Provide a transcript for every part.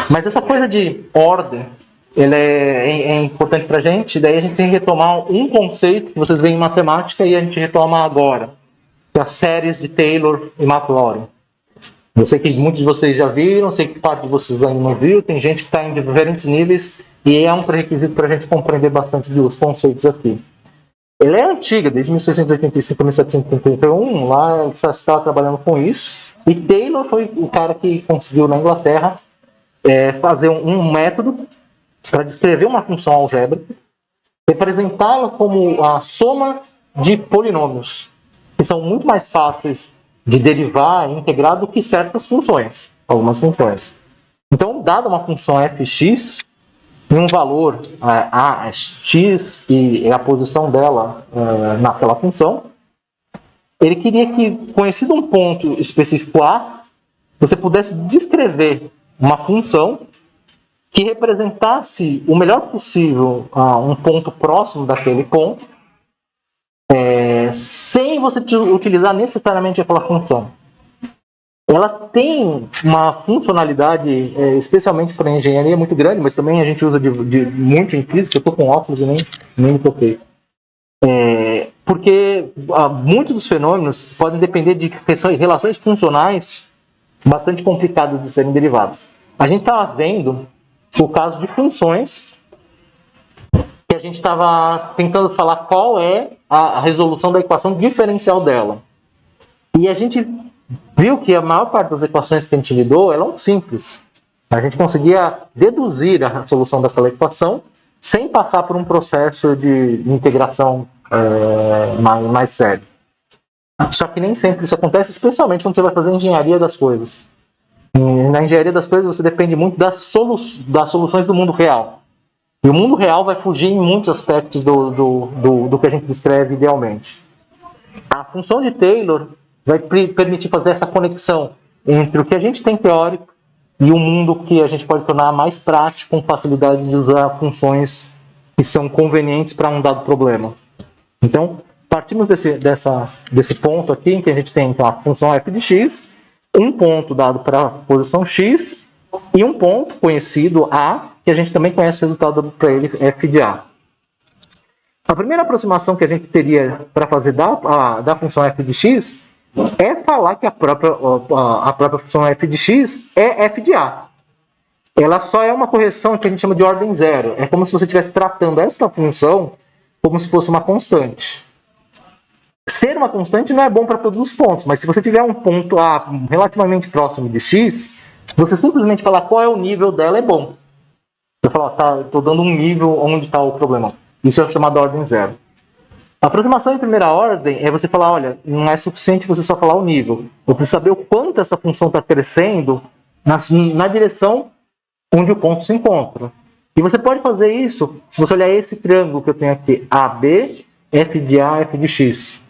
Mas essa coisa de ordem, ele é importante para a gente, daí a gente tem que retomar um conceito que vocês veem em matemática e a gente retoma agora, que é as séries de Taylor e Maclaurin. Eu sei que muitos de vocês já viram, sei que parte de vocês ainda não viu, tem gente que está em diferentes níveis e é um pré-requisito para a gente compreender bastante os conceitos aqui. Ela é antiga, desde 1685 a 1781, lá você estava trabalhando com isso, e Taylor foi o cara que conseguiu na Inglaterra fazer um método para descrever uma função algébrica, representá-la como a soma de polinômios, que são muito mais fáceis de derivar e integrar do que certas funções, algumas funções. Então, dada uma função fx, e um valor x e a posição dela naquela função, ele queria que, conhecido um ponto específico A, você pudesse descrever uma função que representasse o melhor possível um ponto próximo daquele ponto, sem você utilizar necessariamente aquela função. Ela tem uma funcionalidade, especialmente para engenharia, muito grande, mas também a gente usa de muito em física. Eu estou com óculos e nem me toquei. Porque muitos dos fenômenos podem depender de relações funcionais bastante complicadas de serem derivadas. A gente estava vendo o caso de funções, que a gente estava tentando falar qual é a resolução da equação diferencial dela. E a gente viu que a maior parte das equações que a gente lidou eram simples. A gente conseguia deduzir a solução daquela equação sem passar por um processo de integração mais sério. Só que nem sempre isso acontece, especialmente quando você vai fazer engenharia das coisas. Na engenharia das coisas você depende muito das soluções do mundo real. E o mundo real vai fugir em muitos aspectos do que a gente descreve idealmente. A função de Taylor vai permitir fazer essa conexão entre o que a gente tem teórico e o mundo que a gente pode tornar mais prático, com facilidade de usar funções que são convenientes para um dado problema. Então, partimos desse ponto aqui, em que a gente tem então, a função f de x, um ponto dado para a posição x, e um ponto conhecido A, que a gente também conhece o resultado para ele, f de A. A primeira aproximação que a gente teria para fazer da função f de x é falar que a própria função f de x é f de A. Ela só é uma correção que a gente chama de ordem zero. É como se você estivesse tratando esta função como se fosse uma constante. Ser uma constante não é bom para todos os pontos, mas se você tiver um ponto A relativamente próximo de x, você simplesmente falar qual é o nível dela é bom. Você fala, estou dando um nível onde está o problema. Isso é chamado ordem zero. A aproximação em primeira ordem é você falar, olha, não é suficiente você só falar o nível. Eu preciso saber o quanto essa função está crescendo na direção onde o ponto se encontra. E você pode fazer isso se você olhar esse triângulo que eu tenho aqui, AB, f de A, f de x.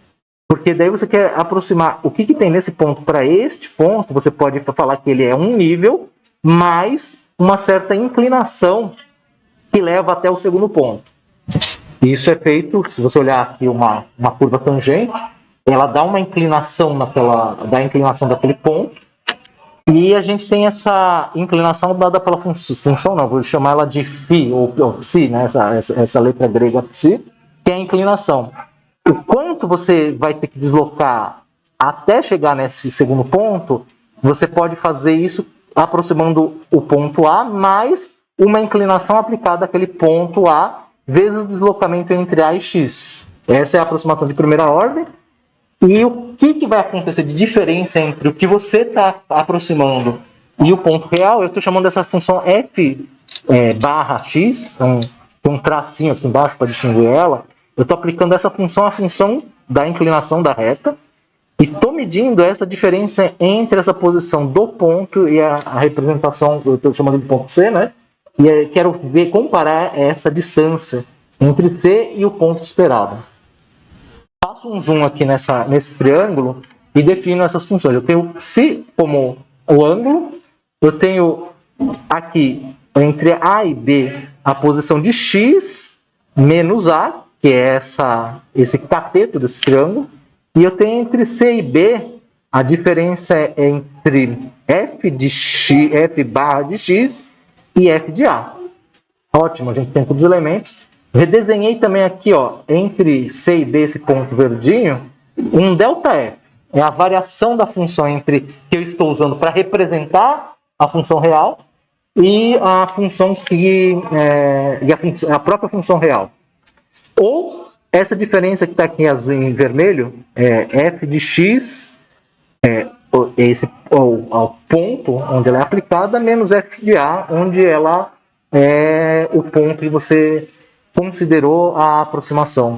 Porque daí você quer aproximar o que tem nesse ponto para este ponto, você pode falar que ele é um nível, mais uma certa inclinação que leva até o segundo ponto. Isso é feito, se você olhar aqui uma curva tangente, ela dá uma inclinação daquele ponto, e a gente tem essa inclinação dada pela função, não, vou chamar ela de φ, ou psi, né? essa letra grega psi, que é a inclinação. O quanto você vai ter que deslocar até chegar nesse segundo ponto, você pode fazer isso aproximando o ponto A, mais uma inclinação aplicada àquele ponto A, vezes o deslocamento entre A e X. Essa é a aproximação de primeira ordem. E o que vai acontecer de diferença entre o que você está aproximando e o ponto real, eu estou chamando dessa função f barra x, tem um tracinho aqui embaixo para distinguir ela. Eu estou aplicando essa função à função da inclinação da reta e estou medindo essa diferença entre essa posição do ponto e a representação, eu estou chamando de ponto C, né? E quero comparar essa distância entre C e o ponto esperado. Faço um zoom aqui nesse triângulo e defino essas funções. Eu tenho ψ como o ângulo, eu tenho aqui entre A e B a posição de x menos A, que é esse cateto desse triângulo, e eu tenho entre C e B a diferença entre f barra de x e f de a. Ótimo, a gente tem todos os elementos. Redesenhei também aqui, ó, entre C e D, esse ponto verdinho, um ΔF. É a variação da função entre que eu estou usando para representar a função real e a função a própria função real. Ou essa diferença que está aqui azul em vermelho, f de x, ao ponto onde ela é aplicada, menos f de a, onde ela é o ponto que você considerou a aproximação.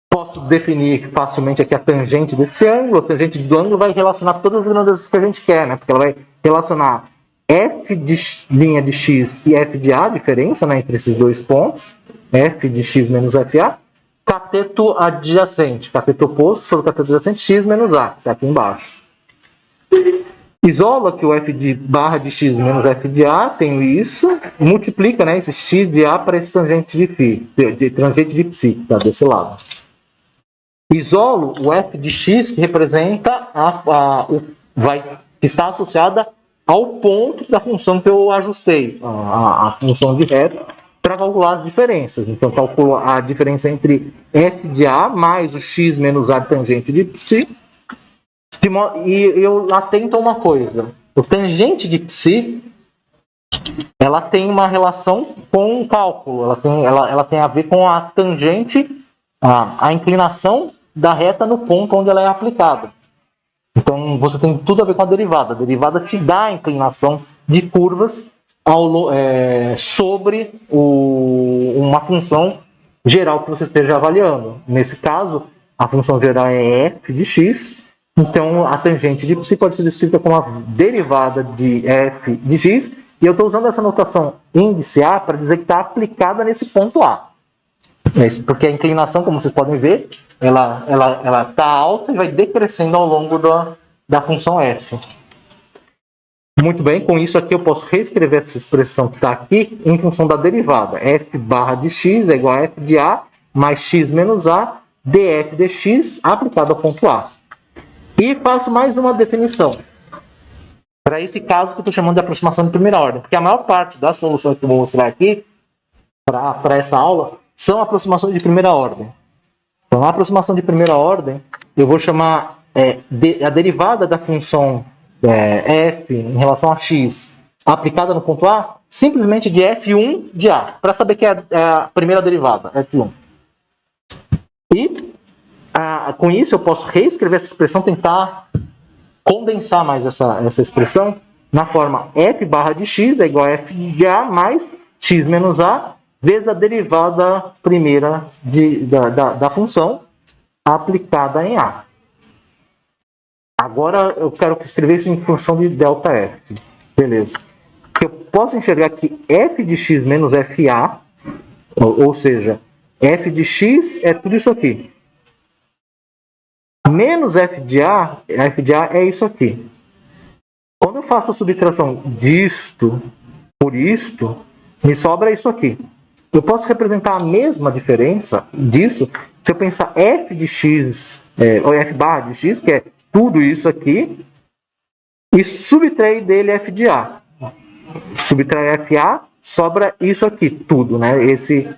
Posso definir facilmente aqui a tangente desse ângulo. A tangente do ângulo vai relacionar todas as grandezas que a gente quer, né? Porque ela vai relacionar f de linha de x e f de a, a diferença, né, entre esses dois pontos, f de x menos fa, cateto adjacente, cateto oposto sobre cateto adjacente, x menos a, que está aqui embaixo. Isolo aqui o f de barra de x menos f de a, tenho isso, multiplica, né, esse x de a para esse tangente de φ, tangente de psi, tá desse lado. Isolo o f de x, que representa que está associada ao ponto da função que eu ajustei, a função de reta, para calcular as diferenças. Então, calculo a diferença entre f de a mais o x menos a tangente de psi. E eu atento a uma coisa. O tangente de psi, ela tem uma relação com o cálculo. Ela tem a ver com a tangente, a inclinação da reta no ponto onde ela é aplicada. Então, você tem tudo a ver com a derivada. A derivada te dá a inclinação de curvas sobre uma função geral que você esteja avaliando. Nesse caso, a função geral é f de x. Então, a tangente de psi pode ser descrita como a derivada de f de x. E eu estou usando essa notação índice A para dizer que está aplicada nesse ponto A. Porque a inclinação, como vocês podem ver, ela está alta e vai decrescendo ao longo da função f. Muito bem, com isso aqui eu posso reescrever essa expressão que está aqui em função da derivada. F barra de x é igual a f de a mais x menos a df de x aplicado ao ponto A. E faço mais uma definição. Para esse caso que eu estou chamando de aproximação de primeira ordem. Porque a maior parte das soluções que eu vou mostrar aqui, para essa aula, são aproximações de primeira ordem. Então, na aproximação de primeira ordem, eu vou chamar a derivada da função f em relação a x aplicada no ponto A, simplesmente de f1 de a, para saber que é a primeira derivada, f1. E com isso eu posso reescrever essa expressão, tentar condensar mais essa expressão na forma f barra de x é igual a f de a mais x menos a vezes a derivada primeira da função aplicada em a. Agora eu quero escrever isso em função de ΔF. Beleza. Eu posso enxergar que f de x menos fa, ou seja, f de x é tudo isso aqui. Menos f de a é isso aqui. Quando eu faço a subtração disto por isto, me sobra isso aqui. Eu posso representar a mesma diferença disso se eu pensar f de x, ou f barra de x, que é tudo isso aqui, e subtrair dele f de a. Subtrair fa, sobra isso aqui, tudo, né? Esse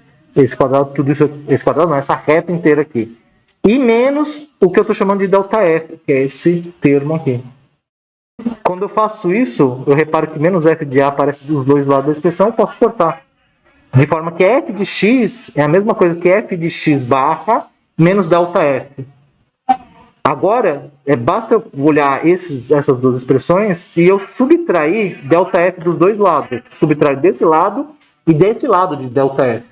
quadrado, tudo isso, esse quadrado não, essa reta inteira aqui. E menos o que eu estou chamando de ΔF, que é esse termo aqui. Quando eu faço isso, eu reparo que menos f de a aparece dos dois lados da expressão, eu posso cortar. De forma que f de x é a mesma coisa que f de x barra menos ΔF. Agora, basta eu olhar essas duas expressões e eu subtrair ΔF dos dois lados. Subtrair desse lado e desse lado de ΔF.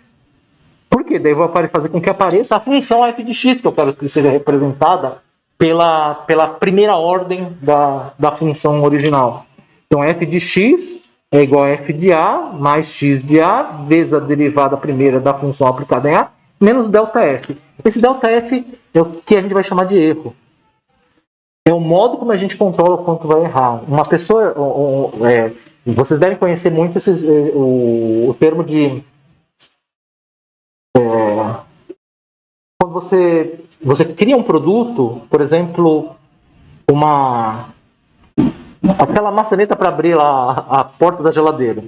Por quê? Daí eu vou fazer com que apareça a função f de x, que eu quero que seja representada pela primeira ordem da função original. Então, f de x é igual a f de a mais x de a vezes a derivada primeira da função aplicada em a menos ΔF. Esse ΔF é o que a gente vai chamar de erro. É o modo como a gente controla o quanto vai errar. Uma pessoa... vocês devem conhecer muito o termo de... quando você cria um produto, por exemplo, aquela maçaneta para abrir lá a porta da geladeira.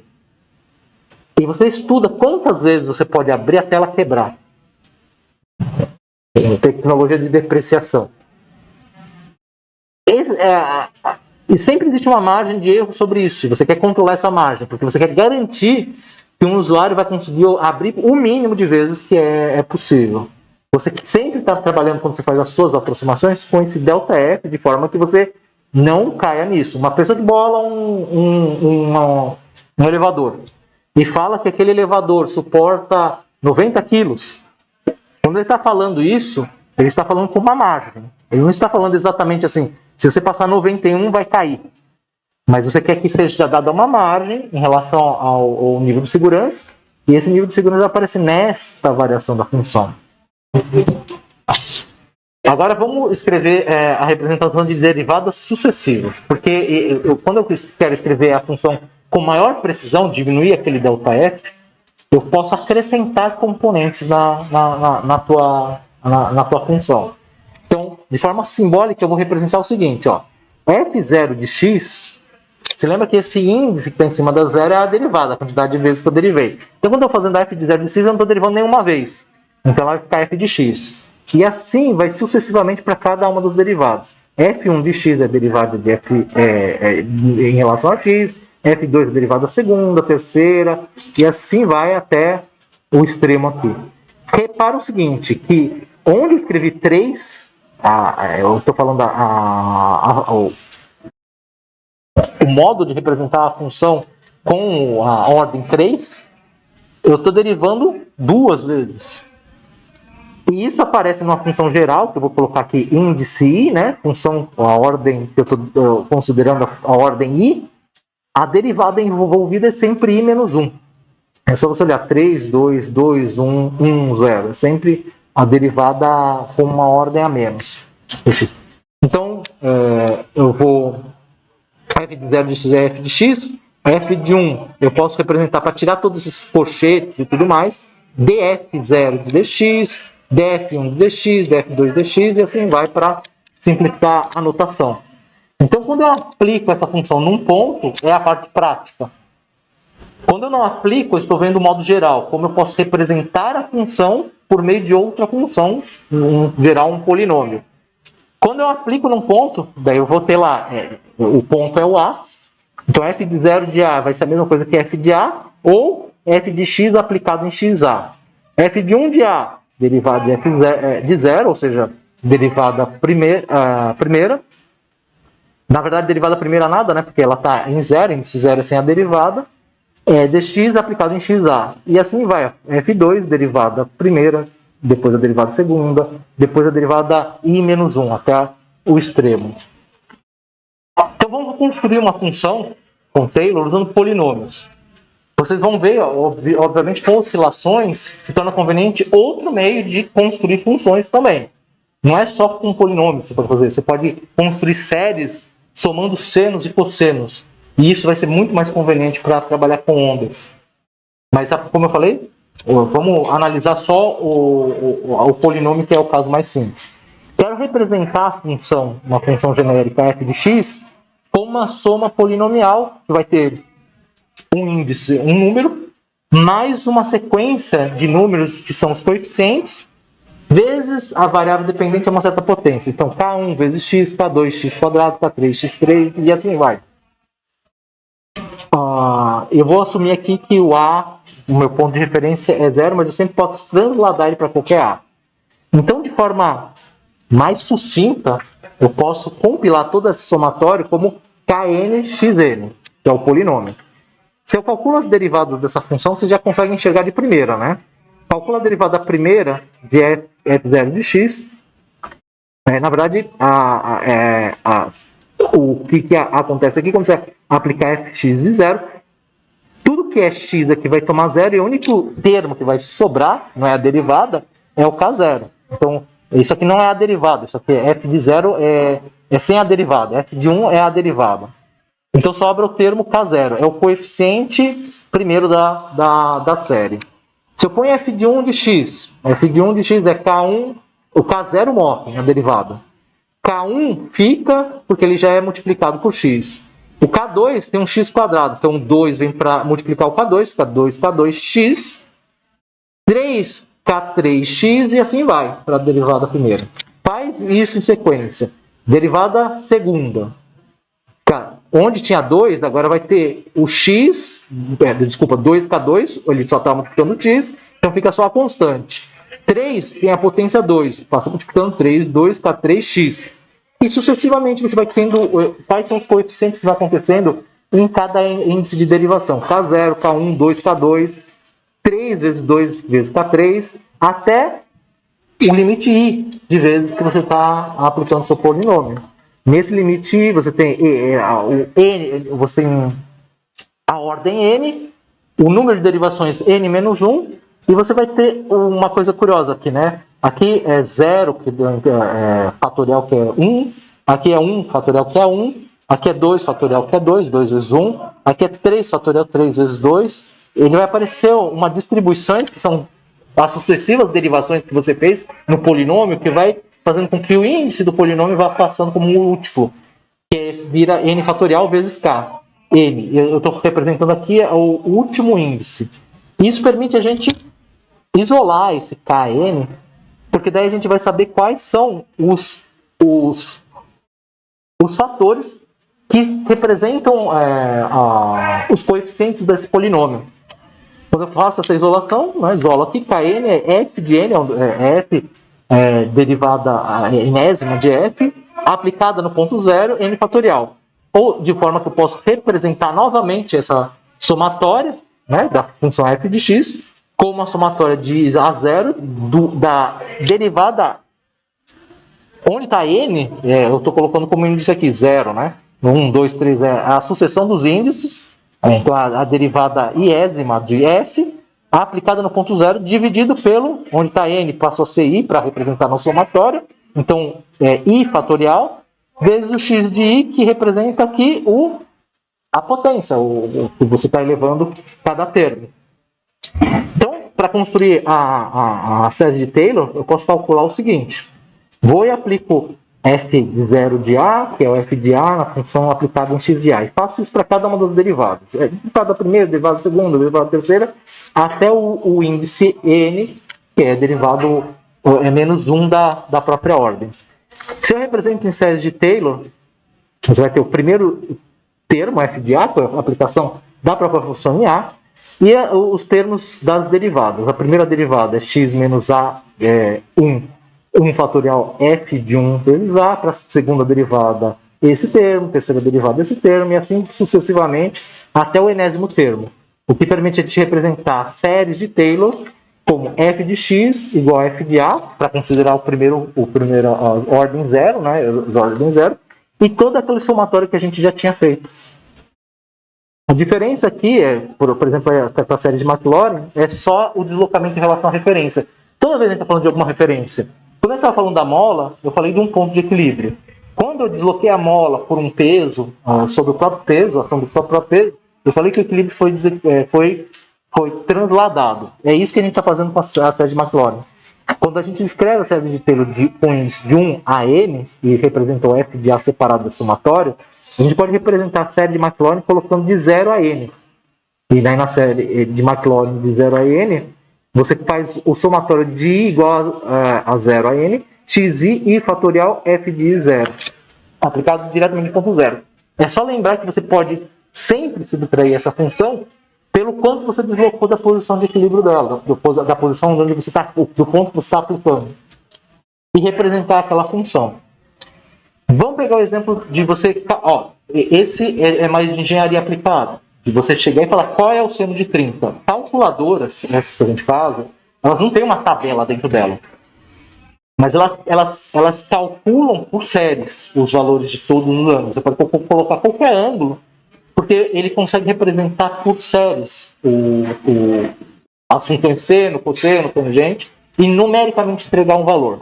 E você estuda quantas vezes você pode abrir até ela quebrar. Tecnologia de depreciação. E sempre existe uma margem de erro sobre isso. Você quer controlar essa margem, porque você quer garantir que um usuário vai conseguir abrir o mínimo de vezes que é possível. Você sempre está trabalhando, quando você faz as suas aproximações, com esse delta F, de forma que você não caia nisso. Uma pessoa que bola um elevador e fala que aquele elevador suporta 90 quilos. Quando ele está falando isso, ele está falando com uma margem. Ele não está falando exatamente assim, se você passar 91 vai cair. Mas você quer que seja dada uma margem em relação ao nível de segurança, e esse nível de segurança aparece nesta variação da função. Agora vamos escrever a representação de derivadas sucessivas, porque quando eu quero escrever a função com maior precisão, diminuir aquele ΔF, eu posso acrescentar componentes na tua função. Então, de forma simbólica, eu vou representar o seguinte, ó, f0 de x, você lembra que esse índice que está em cima da zero é a derivada, a quantidade de vezes que eu derivei. Então, quando eu estou fazendo f de 0 de x, eu não estou derivando nenhuma vez. Então, ela vai ficar f de x. E assim vai sucessivamente para cada uma dos derivados. f1 de x é derivada de f em relação a x, f2 é derivada da segunda, terceira, e assim vai até o extremo aqui. Repara o seguinte, que onde eu escrevi 3, eu estou falando o modo de representar a função com a ordem 3, eu estou derivando 2 vezes. E isso aparece numa função geral, que eu vou colocar aqui índice i, né? Função, a ordem que eu estou considerando a ordem i, a derivada envolvida é sempre i menos 1. É só você olhar 3, 2, 2, 1, 1, 0. É sempre a derivada com uma ordem a menos. Então, eu vou... f de 0 de x é f de x. F de 1 eu posso representar para tirar todos esses colchetes e tudo mais. df0 de dx, df1 de dx, df2 de dx, e assim vai para simplificar a notação. Então, quando eu aplico essa função num ponto, é a parte prática. Quando eu não aplico, eu estou vendo o modo geral, como eu posso representar a função por meio de outra função, em geral um polinômio. Quando eu aplico num ponto, daí eu vou ter lá, o ponto é o A, então f de 0 de A vai ser a mesma coisa que f de A, ou f de x aplicado em xa. F de 1 de A, derivada de f de 0, ou seja, derivada primeira. Na verdade, derivada primeira nada, né? Porque ela está em 0, em x0 é sem a derivada. Dx aplicado em xa. E assim vai. F2, derivada primeira, depois a derivada segunda, depois a derivada i menos 1, até o extremo. Então vamos construir uma função com Taylor usando polinômios. Vocês vão ver, obviamente, com oscilações, se torna conveniente outro meio de construir funções também. Não é só com polinômios que você pode fazer. Você pode construir séries somando senos e cossenos. E isso vai ser muito mais conveniente para trabalhar com ondas. Mas, como eu falei, vamos analisar só o polinômio, que é o caso mais simples. Quero representar a função, uma função genérica f de x, com uma soma polinomial, que vai ter um índice, um número, mais uma sequência de números que são os coeficientes, vezes a variável dependente a uma certa potência. Então, k1 vezes x, k2 x quadrado, k3 x3 e assim vai. Eu vou assumir aqui que o A, o meu ponto de referência é 0, mas eu sempre posso transladar ele para qualquer A. Então, de forma mais sucinta, eu posso compilar todo esse somatório como knxn, que é o polinômio. Se eu calculo as derivadas dessa função, você já consegue enxergar de primeira, né? Calcula a derivada primeira de f0 de x. Na verdade, o que acontece aqui quando você aplicar fx de 0, tudo que é x aqui vai tomar 0 e o único termo que vai sobrar, não é a derivada, é o k0. Então, isso aqui não é a derivada, isso aqui é f de 0 é sem a derivada, f de 1 é a derivada. Então sobra o termo k0, é o coeficiente primeiro da série. Se eu ponho f de 1 de x é k1, o k0 morre na derivada. K1 fica porque ele já é multiplicado por x. O K2 tem um x quadrado, então 2 vem para multiplicar o K2, fica 2K2x, 3K3x e assim vai para a derivada primeira. Faz isso em sequência. Derivada segunda. Onde tinha 2, agora vai ter o x, desculpa, 2K2, ele só está multiplicando o x, então fica só a constante. 3 tem a potência 2, passa multiplicando 3, 2K3x. E sucessivamente você vai tendo quais são os coeficientes que vai acontecendo em cada índice de derivação. K0, K1, 2K2, 3 vezes 2 vezes K3, até o limite i de vezes que você está aplicando seu polinômio. Nesse limite i você tem você tem a ordem n, o número de derivações n menos 1, e você vai ter uma coisa curiosa aqui, né? Aqui é 0, que é fatorial, que é 1. Aqui é 1, fatorial, que é 1. Aqui é 2, fatorial, que é 2, 2 vezes 1. Aqui é 3, fatorial, 3 vezes 2. Ele vai aparecer uma distribuições, que são as sucessivas derivações que você fez no polinômio, que vai fazendo com que o índice do polinômio vá passando como múltiplo, que vira n fatorial vezes k. N, eu estou representando aqui o último índice. Isso permite a gente isolar esse kn, porque daí a gente vai saber quais são os fatores que representam os coeficientes desse polinômio. Quando eu faço essa isolação, né, isolo aqui, kn é f de n, f derivada enésima de f, aplicada no ponto zero, n fatorial. Ou de forma que eu posso representar novamente essa somatória, né, da função f de x, como a somatória de a0 da derivada. Onde está n, eu estou colocando como índice aqui, 0, né? 1, 2, 3 é a sucessão dos índices, então a derivada iésima de f, aplicada no ponto zero, dividido pelo, onde está n, passou a ser i para representar no somatório, então i fatorial, vezes o x de i, que representa aqui a potência, o que você está elevando cada termo. Então, para construir a série de Taylor, eu posso calcular o seguinte. Vou e aplico f de 0 de a, que é o f de a, na função aplicada em x de a. E faço isso para cada uma das derivadas. Derivada primeira, derivada segunda, derivada terceira, até o índice n, que é derivado menos 1 da própria ordem. Se eu represento em séries de Taylor, você vai ter o primeiro termo, f de a, que é a aplicação da própria função em a, e os termos das derivadas. A primeira derivada é x menos a, 1 fatorial f de 1 vezes a, para a segunda derivada esse termo, terceira derivada esse termo, e assim sucessivamente até o enésimo termo. O que permite a gente representar séries de Taylor como f de x igual a f de a, para considerar a ordem zero, né, a ordem zero, e todo aquele somatório que a gente já tinha feito. A diferença aqui, por exemplo, para a série de Maclaurin, é só o deslocamento em relação à referência. Toda vez que a gente está falando de alguma referência, quando eu estava falando da mola, eu falei de um ponto de equilíbrio. Quando eu desloquei a mola por um peso, sobre o próprio peso, a ação do próprio peso, eu falei que o equilíbrio foi transladado. É isso que a gente está fazendo com a série de Maclaurin. Quando a gente escreve a série de Taylor com índice de 1 a n, e representa o f de a separado da somatória, a gente pode representar a série de Maclaurin colocando de 0 a n. E daí na série de Maclaurin de 0 a n, você faz o somatório de i igual a 0 a n, xi e fatorial f de i 0, aplicado diretamente no ponto zero. É só lembrar que você pode sempre subtrair essa função pelo quanto você deslocou da posição de equilíbrio dela, da posição onde você está, do ponto que você está aplicando, e representar aquela função. Vamos pegar o exemplo de você... esse é mais de engenharia aplicada. De você chegar e falar qual é o seno de 30. Calculadoras, essas que a gente faz, elas não têm uma tabela dentro dela. Mas elas calculam por séries os valores de todos os ângulos. Você pode colocar qualquer ângulo, porque ele consegue representar por séries as funções seno, cosseno, tangente, e numericamente entregar um valor.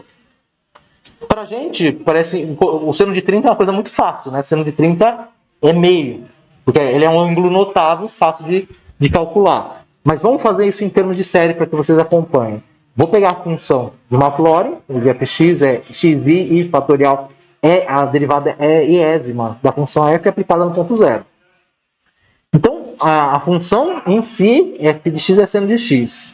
Para a gente, parece o seno de 30 é uma coisa muito fácil, né? Seno de 30 é meio, porque ele é um ângulo notável, fácil de calcular. Mas vamos fazer isso em termos de série para que vocês acompanhem. Vou pegar a função de Maclaurin, o fx é xi e fatorial a derivada é iésima da função f aplicada no ponto zero. Então, a função em si, f de x é seno de x.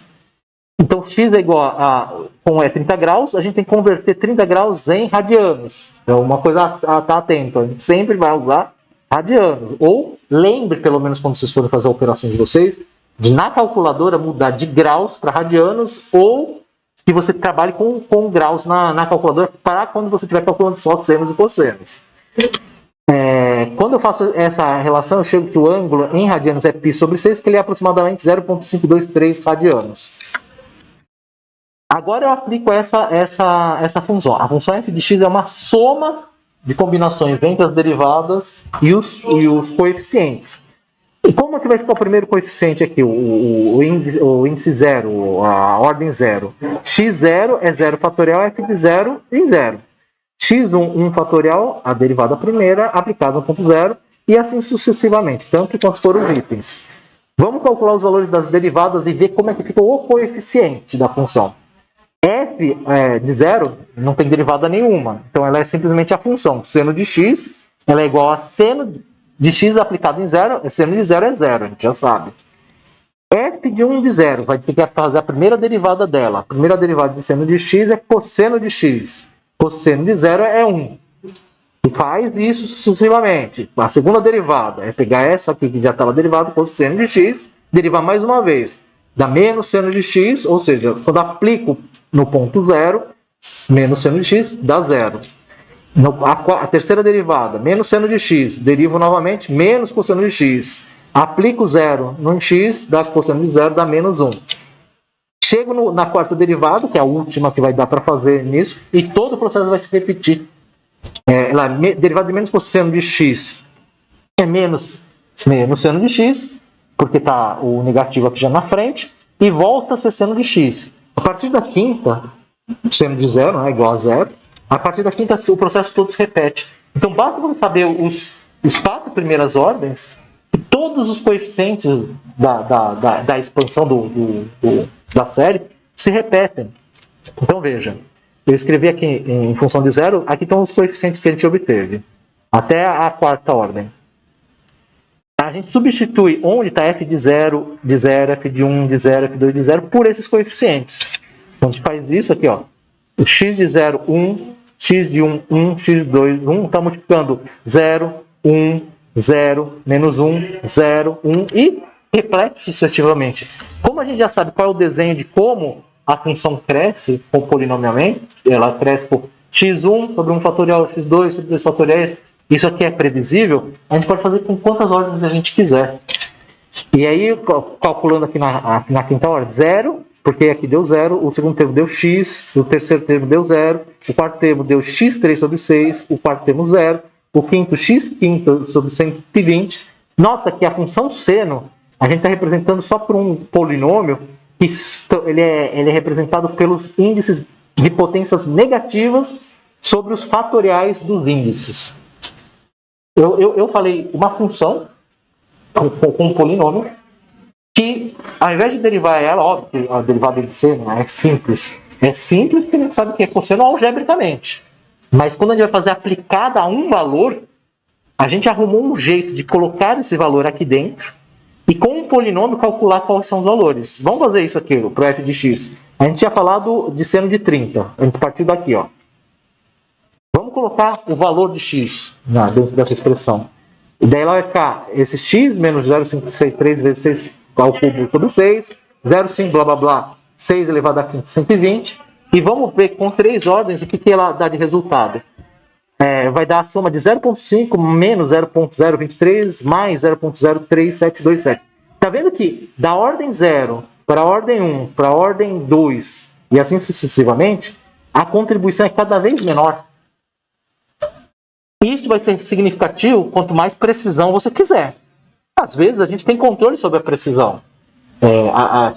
Então, x é igual como é 30 graus, a gente tem que converter 30 graus em radianos. Então, uma coisa a estar atento, a gente sempre vai usar radianos. Ou lembre, pelo menos quando vocês forem fazer operações de vocês, de na calculadora mudar de graus para radianos, ou que você trabalhe com graus na calculadora para quando você estiver calculando só senos e cossenos. Quando eu faço essa relação, eu chego que o ângulo em radianos é π sobre 6, que ele é aproximadamente 0,523 radianos. Agora eu aplico essa função. A função f de x é uma soma de combinações entre as derivadas e os coeficientes. E como é que vai ficar o primeiro coeficiente aqui? O índice zero, a ordem zero. x0 é 0 fatorial, f de 0 em 0. x1, 1 fatorial, a derivada primeira, aplicada no ponto zero, e assim sucessivamente, tanto quanto forem os itens. Vamos calcular os valores das derivadas e ver como é que fica o coeficiente da função. F de 0 não tem derivada nenhuma, então ela é simplesmente a função. Seno de x ela é igual a seno de x aplicado em 0, seno de 0 é 0, a gente já sabe. F de 1 de 0 vai ter que fazer a primeira derivada dela. A primeira derivada de seno de x é cosseno de x. Cosseno de 0 é 1. E faz isso sucessivamente. A segunda derivada é pegar essa aqui que já estava derivada, cosseno de x, derivar mais uma vez. Dá menos seno de x, ou seja, quando aplico no ponto zero, menos seno de x dá 0. A terceira derivada, menos seno de x, derivo novamente, menos cosseno de x. Aplico 0 no x, dá cosseno de 0, dá menos 1. Chego na quarta derivada, que é a última que vai dar para fazer nisso, e todo o processo vai se repetir. Derivada de menos cosseno de x é menos seno de x, porque está o negativo aqui já na frente, e volta a ser seno de x. A partir da quinta, seno de 0 é igual a 0. A partir da quinta, o processo todo se repete. Então, basta você saber os 4 primeiras ordens, e todos os coeficientes da expansão da série se repetem. Então, veja, eu escrevi aqui em função de 0, aqui estão os coeficientes que a gente obteve, até a quarta ordem. A gente substitui onde está f de 0, f de 1, de 0, f de 2, de 0, por esses coeficientes. Então, a gente faz isso aqui, ó. O x de 0, 1, x de 1, 1, x de 2, 1, está multiplicando 0, 1, 0, menos 1, 0, 1 e repete sucessivamente. Como a gente já sabe qual é o desenho de como a função cresce com polinomialmente, ela cresce por x1 sobre 1 fatorial, x2 sobre 2 fatoriais, isso aqui é previsível, a gente pode fazer com quantas ordens a gente quiser. E aí, calculando aqui na quinta ordem, 0, porque aqui deu 0, o segundo termo deu x, o terceiro termo deu 0, o quarto termo deu x3 sobre 6, o quarto termo 0, o quinto x quinto sobre 120. Nota que a função seno, a gente está representando só por um polinômio, que ele é representado pelos índices de potências negativas sobre os fatoriais dos índices. Eu falei uma função com um polinômio que, ao invés de derivar ela, óbvio que a derivada de seno é simples. É simples porque a gente sabe que é cosseno algebricamente. Mas quando a gente vai fazer aplicada a um valor, a gente arrumou um jeito de colocar esse valor aqui dentro e com um polinômio calcular quais são os valores. Vamos fazer isso aqui para o f de x. A gente tinha falado de seno de 30. A gente partiu daqui, ó. Vamos colocar o valor de x dentro dessa expressão. E daí ela vai ficar esse x menos 0,563 vezes 6 ao cubo sobre 6, 0,5 blá blá blá, 6 elevado a 5, 120. E vamos ver com 3 ordens o que ela dá de resultado. Vai dar a soma de 0,5 menos 0,023 mais 0,03727. Está vendo que da ordem 0 para a ordem 1, para a ordem 2 e assim sucessivamente, a contribuição é cada vez menor. Isso vai ser significativo quanto mais precisão você quiser. Às vezes a gente tem controle sobre a precisão.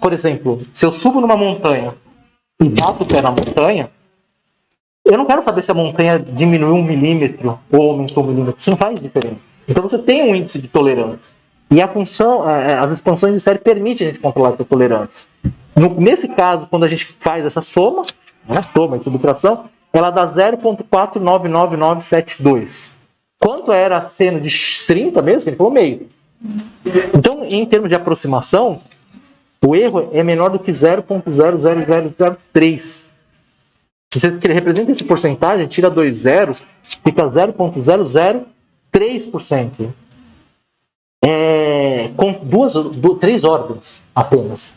Por exemplo, se eu subo numa montanha e bato o pé na montanha, eu não quero saber se a montanha diminuiu 1 milímetro ou aumentou 1 milímetro. Isso não faz diferença. Então você tem um índice de tolerância. E a função, as expansões de série permitem a gente controlar essa tolerância. Nesse caso, quando a gente faz essa soma, soma e subtração, ela dá 0,49992. Quanto era a seno de 30 mesmo? Ele falou meio. Então, em termos de aproximação, o erro é menor do que 0,00003. Se você representa esse porcentagem, tira 2 zeros, fica 0,003%. Com 3 órgãos apenas.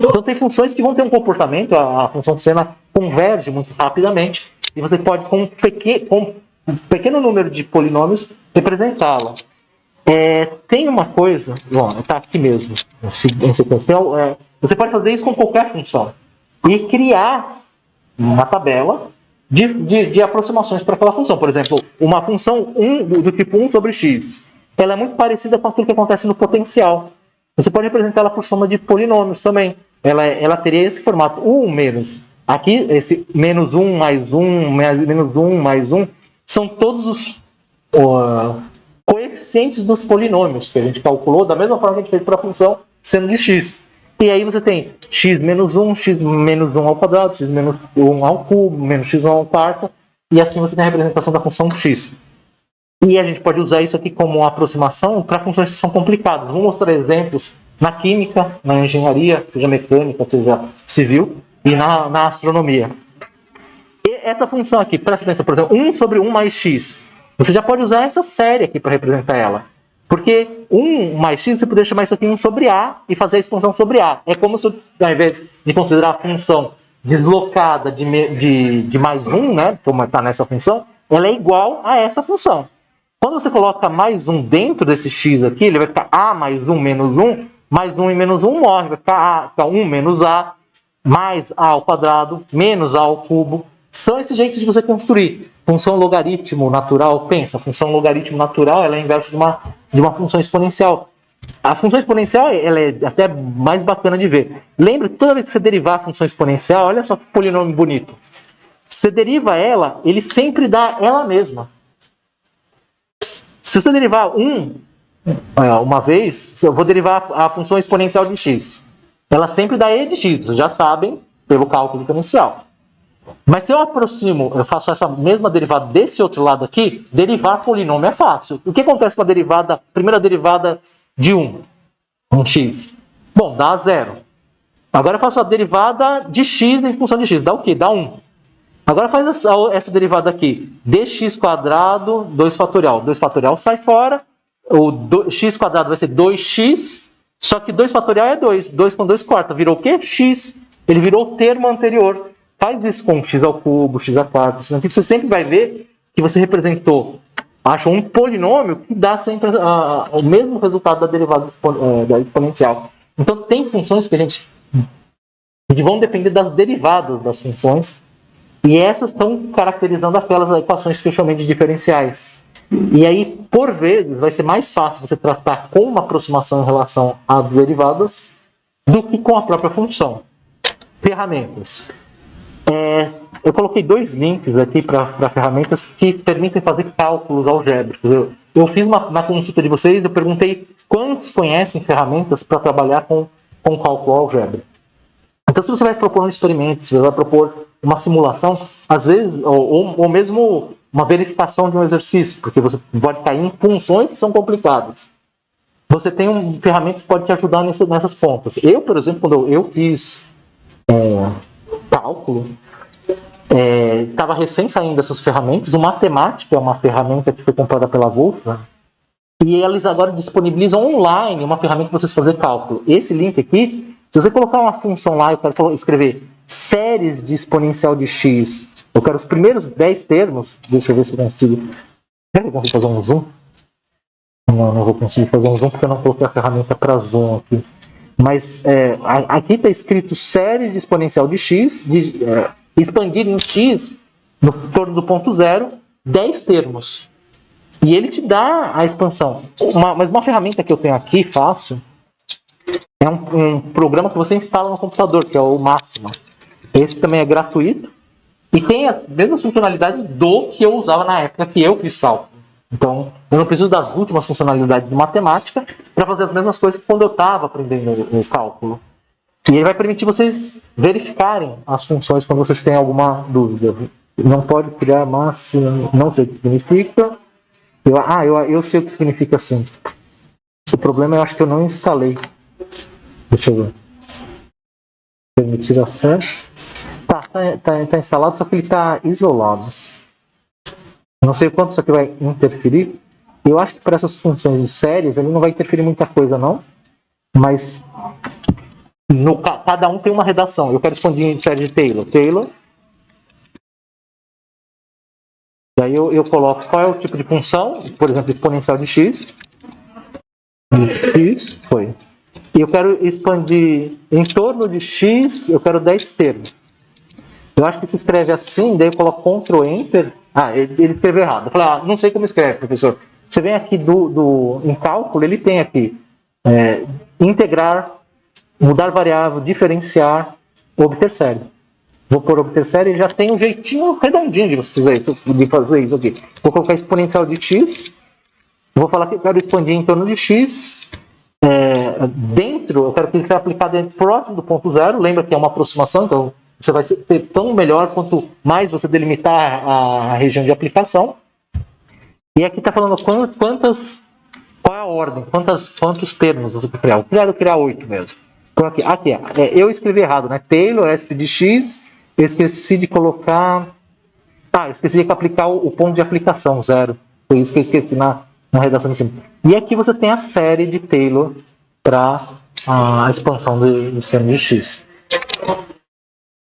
Então tem funções que vão ter um comportamento, a função de seno converge muito rapidamente, e você pode, com um pequeno número de polinômios, representá-la. Tem uma coisa, está aqui mesmo, em sequência. Você pode fazer isso com qualquer função e criar uma tabela de aproximações para aquela função. Por exemplo, uma função do tipo 1 sobre x, ela é muito parecida com aquilo que acontece no potencial. Você pode representar ela por soma de polinômios também. Ela teria esse formato, 1 menos. Aqui, esse menos 1 mais 1, menos 1 mais 1, são todos os coeficientes dos polinômios que a gente calculou, da mesma forma que a gente fez para a função seno de x. E aí você tem x menos 1, x menos 1 ao quadrado, x menos 1 ao cubo, menos x1 ao quarto, e assim você tem a representação da função x. E a gente pode usar isso aqui como uma aproximação para funções que são complicadas. Vou mostrar exemplos na química, na engenharia, seja mecânica, seja civil, e na astronomia. E essa função aqui, presta atenção, por exemplo, 1 sobre 1 mais x. Você já pode usar essa série aqui para representar ela. Porque 1 mais x, você poderia chamar isso aqui 1 sobre a e fazer a expansão sobre a. É como se, ao invés de considerar a função deslocada de mais 1, né, como está nessa função, ela é igual a essa função. Quando você coloca mais 1 dentro desse x aqui, ele vai ficar a mais 1 menos 1, mais 1 e menos 1 morre, vai ficar 1 menos a, mais a ao quadrado, menos a ao cubo. São esses jeitos de você construir. Função logaritmo natural, pensa, a função logaritmo natural ela é inverso de uma função exponencial. A função exponencial ela é até mais bacana de ver. Lembra, toda vez que você derivar a função exponencial, olha só que polinômio bonito. Você deriva ela, ele sempre dá ela mesma. Se você derivar uma vez, eu vou derivar a função exponencial de x. Ela sempre dá e de x, vocês já sabem, pelo cálculo diferencial. Mas se eu faço essa mesma derivada desse outro lado aqui, derivar polinômio é fácil. O que acontece com a primeira derivada de 1 x? Bom, dá 0. Agora eu faço a derivada de x em função de x, dá o quê? Dá 1. Agora faz essa derivada aqui, dx quadrado, 2 fatorial. 2 fatorial sai fora, x quadrado vai ser 2x, só que 2 fatorial é 2. 2 com 2 quarta, virou o quê? X. Ele virou o termo anterior. Faz isso com x ao cubo, x a quarto, você sempre vai ver que você achou um polinômio que dá sempre o mesmo resultado da derivada da exponencial. Então tem funções que vão depender das derivadas das funções, e essas estão caracterizando aquelas equações que eu chamei de diferenciais. E aí, por vezes, vai ser mais fácil você tratar com uma aproximação em relação às derivadas do que com a própria função. Ferramentas. Eu coloquei 2 links aqui para ferramentas que permitem fazer cálculos algébricos. Eu fiz na consulta de vocês, eu perguntei quantos conhecem ferramentas para trabalhar com cálculo algébrico. Então, se você vai propor um experimento, se você vai propor uma simulação, às vezes, ou mesmo uma verificação de um exercício, porque você pode cair em funções que são complicadas. Você tem ferramentas que podem te ajudar nessas pontas. Eu, por exemplo, quando eu fiz cálculo, estava recém saindo dessas ferramentas. O Matemática é uma ferramenta que foi comprada pela Wolfram, e eles agora disponibilizam online uma ferramenta para vocês fazer cálculo. Esse link aqui, se você colocar uma função lá, eu quero escrever séries de exponencial de x, eu quero os primeiros 10 termos, deixa eu ver se eu consigo. Será que eu consigo fazer um zoom? Não vou conseguir fazer um zoom porque eu não coloquei a ferramenta para zoom aqui. Mas aqui está escrito série de exponencial de x, expandir em x, no torno do ponto zero, 10 termos. E ele te dá a expansão. Mas uma ferramenta que eu tenho aqui, fácil, é um programa que você instala no computador, que é o Máxima. Esse também é gratuito e tem as mesmas funcionalidades do que eu usava na época que eu fiz cálculo. Então, eu não preciso das últimas funcionalidades de matemática para fazer as mesmas coisas que quando eu estava aprendendo o cálculo. E ele vai permitir vocês verificarem as funções quando vocês têm alguma dúvida. Não pode criar máximo, não sei o que significa. Eu sei o que significa assim. O problema eu acho que eu não instalei. Deixa eu ver. Permitir acesso. Tá instalado, só que ele está isolado. Não sei o quanto isso aqui vai interferir. Eu acho que para essas funções de séries ele não vai interferir muita coisa, não. Mas cada um tem uma redação. Eu quero expandir em série de Taylor. E aí eu coloco qual é o tipo de função, por exemplo, exponencial de x. Foi. E eu quero expandir em torno de x, eu quero 10 termos. Eu acho que se escreve assim, daí eu coloco Ctrl Enter. Ele escreveu errado. Eu falei, não sei como escreve, professor. Você vem aqui em cálculo, ele tem aqui integrar, mudar variável, diferenciar, obter série. Vou por obter série, ele já tem um jeitinho redondinho de fazer isso aqui. Vou colocar exponencial de x. Vou falar que eu quero expandir em torno de x. Eu quero que ele seja aplicado próximo do ponto zero. Lembra que é uma aproximação, então você vai ter tão melhor quanto mais você delimitar a região de aplicação. E aqui está falando qual é a ordem, quantos termos você quer criar. Eu criar 8 mesmo. Então aqui eu escrevi errado, né? Taylor, SP de x, eu esqueci de colocar... eu esqueci de aplicar o ponto de aplicação, 0. Foi isso que eu esqueci na redação de cima. E aqui você tem a série de Taylor para a expansão do seno de x.